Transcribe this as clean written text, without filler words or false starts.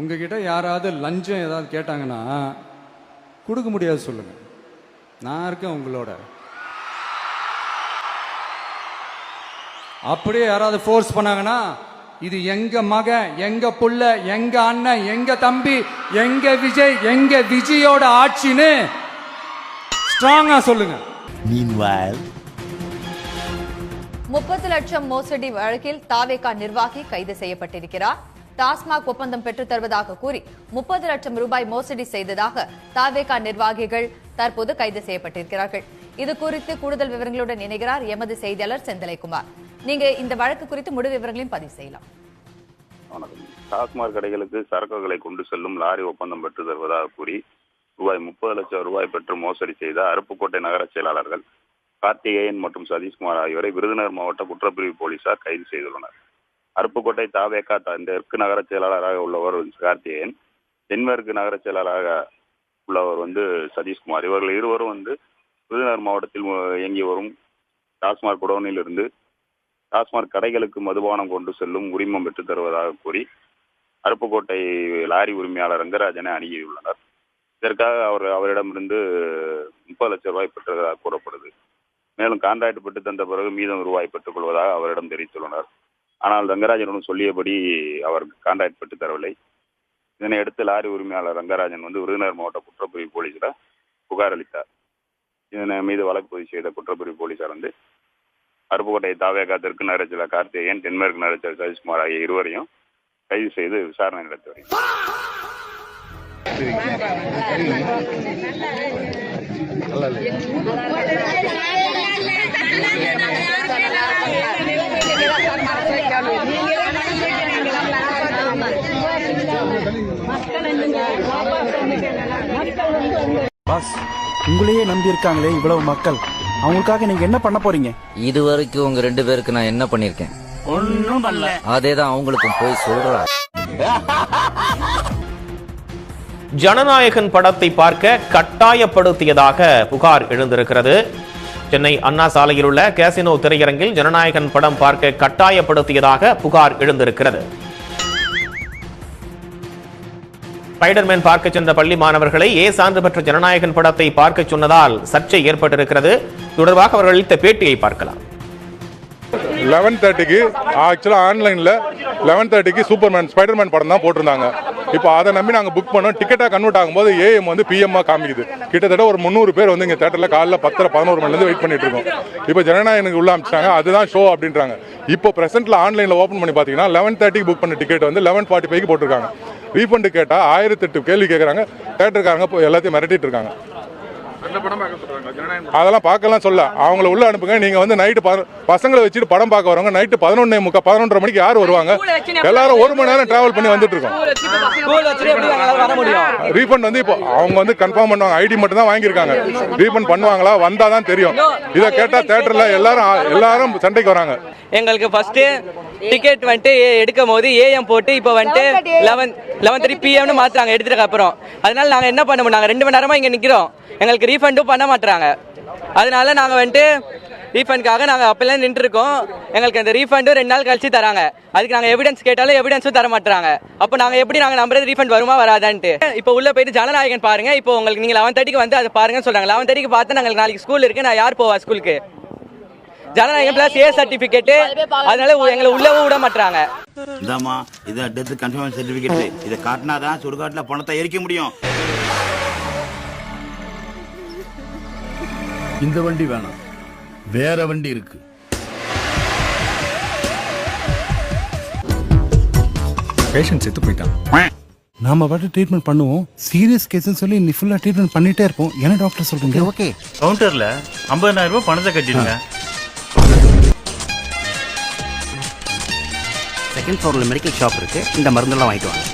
உங்ககிட்ட யாராவது லஞ்சம் ஏதாவது கேட்டாங்கன்னா கொடுக்க முடியாது சொல்லுங்க. நான் இருக்கேன் உங்களோட. அப்படியே யாராவது ஃபோர்ஸ் பண்ணாங்கன்னா இது எங்க மகன், எங்க புள்ள, எங்க அண்ணன், எங்க தம்பி, எங்க விஜய், எங்க விஜயோட ஆட்சின்னு ஸ்ட்ராங்கா சொல்லுங்க. 30 லட்சம் மோசடி வழக்கில் தாவேகா நிர்வாகி கைது செய்யப்பட்டிருக்கிறார். டாஸ்மாக் ஒப்பந்தம் பெற்றுத் தருவதாக கூறி 30 லட்சம் ரூபாய் மோசடி செய்ததாக தாவேகா நிர்வாகிகள் தற்போது கைது செய்யப்பட்டிருக்கிறார்கள். இது குறித்து கூடுதல் விவரங்களுடன் இணைகிறார் எமது செய்தியாளர் செந்தில்குமார். நீங்க இந்த வழக்கு குறித்து முழு விவரங்களையும் பதிவு செய்யலாம். டாஸ்மாக் கடைகளுக்கு சரக்குகளை கொண்டு செல்லும் லாரி ஒப்பந்தம் பெற்று தருவதாக கூறி ரூபாய் 30 லட்சம் ரூபாய் பெற்று மோசடி செய்த அருப்புக்கோட்டை நகர செயலாளர்கள் கார்த்திகேயன் மற்றும் சதீஷ்குமார் ஆகியோரை விருதுநகர் மாவட்ட குற்றப்பிரிவு போலீசார் கைது செய்துள்ளனர். அருப்புக்கோட்டை தாவேகா தெற்கு நகர செயலாளராக உள்ளவர் கார்த்திகேயன், தென்மேற்கு நகர செயலாளராக உள்ளவர் சதீஷ்குமார். இவர்கள் இருவரும் விருதுநகர் மாவட்டத்தில் இயங்கி வரும் டாஸ்மாக் குடோனில் இருந்து டாஸ்மாக் கடைகளுக்கு மதுபானம் கொண்டு செல்லும் உரிமம் பெற்றுத் தருவதாக கூறி அருப்புக்கோட்டை லாரி உரிமையாளர் ரங்கராஜனை அணுகியுள்ளனர். இதற்காக அவரிடமிருந்து 30 லட்சம் ரூபாய் பெற்றதாக கூறப்படுது. மேலும் கான்ட்ராக்ட் பெற்று தந்த பிறகு மீதம் ரூபாய் பெற்றுக் கொள்வதாக அவரிடம் தெரிவித்துள்ளனர். ஆனால் ரங்கராஜனுடன் சொல்லியபடி அவர் கான்ட்ராக்ட் பெற்று தரவில்லை. இதனையடுத்து லாரி உரிமையாளர் ரங்கராஜன் விருதுநகர் மாவட்ட குற்றப்பிரிவு போலீசார் புகார் அளித்தார். இதன் மீது வழக்கு பதிவு செய்த குற்றப்பிரிவு போலீசார் அருப்புக்கோட்டை தாவேகா தெற்கு நகர செயலர் கார்த்திகேயன், தென்மேற்கு நகர செயலர் சதீஷ்குமார் ஆகிய இருவரையும் கைது செய்து விசாரணை நடத்தி வருகிறார். உங்களையே நம்பி இருக்காங்களே இவ்வளவு மக்கள், அவங்களுக்காக நீங்க என்ன பண்ண போறீங்க? இது வரைக்கும் உங்க 2 பேருக்கு நான் என்ன பண்ணிருக்கேன்? ஒன்னும் பண்ணல. அதேதான் அவங்களுக்கும் போய் சொல்றேன். ஜனநாயகன் படத்தை பார்க்க கட்டாயப்படுத்தியதாக புகார் எழுந்திருக்கிறது. சென்னை அண்ணா சாலையில் உள்ள கேசினோ திரையரங்கில் ஜனநாயகன் படம் பார்க்க கட்டாயப்படுத்தியதாக புகார் எழுந்திருக்கிறது. ஸ்பைடர்மேன் பார்க்க சென்ற பள்ளி மாணவர்களை சான்று பெற்ற ஜனநாயகன் படத்தை பார்க்க சொன்னதால் சர்ச்சை ஏற்பட்டிருக்கிறது. தொடர்பாக அவர்கள் அளித்த பேட்டியை பார்க்கலாம். 11:30க்கு ஆக்சுவலா ஆன்லைன்ல 11:30க்கு சூப்பர்மேன் ஸ்பைடர்மேன் படம் தான் போட்டிருந்தாங்க. இப்போ அதை நம்பி நாங்கள் புக் பண்ணோம். டிக்கெட்டாக கன்வெர்ட் ஆகும்போது ஏஎம் பிஎம்மா காமிக்குது. கிட்டத்தட்ட ஒரு 300 பேர் இங்கே தேட்டரில் காலைல 10:11 மணிலேருந்து வெயிட் பண்ணிட்டு இருக்கோம். இப்போ ஜனநாயகனுக்கு உள்ள அமைச்சாங்க, அதுதான் ஷோ அப்படின்றாங்க. இப்போ பிரசென்ட்ல ஆன்லைனில் ஓப்பன் பண்ணி பார்த்தீங்கன்னா 11:30க்கு புக் பண்ண டிக்கெட் 11:45க்கு போட்டிருக்காங்க. ரீஃபண்டு கேட்டால் 1008 கேள்வி கேட்குறாங்க. தேட்டருக்காரங்க எல்லாத்தையும் மிரட்டிட்டு இருக்காங்க. அதெல்லாம் பார்க்கலாம் சொல்ல அவங்கள உள்ள அனுப்புங்க. நீங்க நைட்டு பசங்களை வச்சுட்டு படம் பார்க்க வரவங்க நைட்டு 11:30 மணிக்கு யார் வருவாங்க? எல்லாரும் 1 மணி நேரம் டிராவல் பண்ணி வந்துட்டு இருக்கோம். ரீஃபண்ட் இப்போ அவங்க கன்ஃபார்ம் பண்ணுவாங்க. ஐடி மட்டும் தான் வாங்கியிருக்காங்க. ரீஃபண்ட் பண்ணுவாங்களா வந்தாதான் தெரியும். இதை கேட்டா தேட்டர்ல எல்லாரும் சண்டைக்கு வராங்க. எங்களுக்கு ஃபர்ஸ்ட் டிக்கெட் எடுக்கும் போது ஏஎம் போட்டு இப்போ 11:30 PM மாத்துறாங்க எடுத்துட்டு அப்புறம். அதனால நாங்க என்ன பண்ண முடியும்? நாங்க 2 மணி நேரமா இங்க நிக்கிறோம். எங்களுக்கு ரீஃபண்டும் பண்ண மாட்டாங்க. அதனால நாங்க ரீஃபண்டுக்காக நாங்க அப்பெல்லாம் நின்று இருக்கோம். எங்களுக்கு அந்த ரீஃபண்டும் 2 நாள் கழிச்சு தராங்க. அதுக்கு நாங்க எவிடன்ஸ் கேட்டாலும் எவிடன்ஸும் தர மாட்டாங்க. அப்போ நாங்க எப்படி நம்புறது ரீஃபண்ட் வருமா வராதான்ட்டு? இப்போ உள்ள போயிட்டு ஜனநாயகன் பாருங்க. இப்போ உங்களுக்கு நீங்க 11:30க்கு அதை பாருங்கன்னு சொல்றாங்க. 11:30க்கு பார்த்தா நாங்களுக்கு நாளைக்கு ஸ்கூல் இருக்கு. நான் யார் போவா ஸ்கூலுக்கு? ஜனநாயகம் பிளஸ் ஏ சர்டிபிகேட். அதனால எங்களை உள்ளவும் விட மாட்டாங்க. இதாமா இது டெத் கன்ஃபர்மேஷன் சர்டிபிகேட். இதை காட்டினாதான் சுடுகாட்டுல பணத்தை எரிக்க முடியும். இந்த வண்டி வேணாம், வேற வண்டி இருக்கு. பேஷண்ட் செத்து போயிட்டான். நாம பாட்டு ட்ரீட்மெண்ட் பண்ணுவோம். சீரியஸ் கேஸ்னு சொல்லி நீ ஃபுல்லா ட்ரீட்மெண்ட் பண்ணிட்டே இருப்போம். என்ன டாக்டர் சொல்றீங்க? ஓகே, கவுண்டர்ல 50,000 ரூபாய் பணத்தை கட்டிடுங்க. செகண்ட் ஃப்ளோர்ல மெடிக்கல் ஷாப் இருக்கு. இந்த மருந்தெல்லாம் வாங்கிட்டு வாங்க.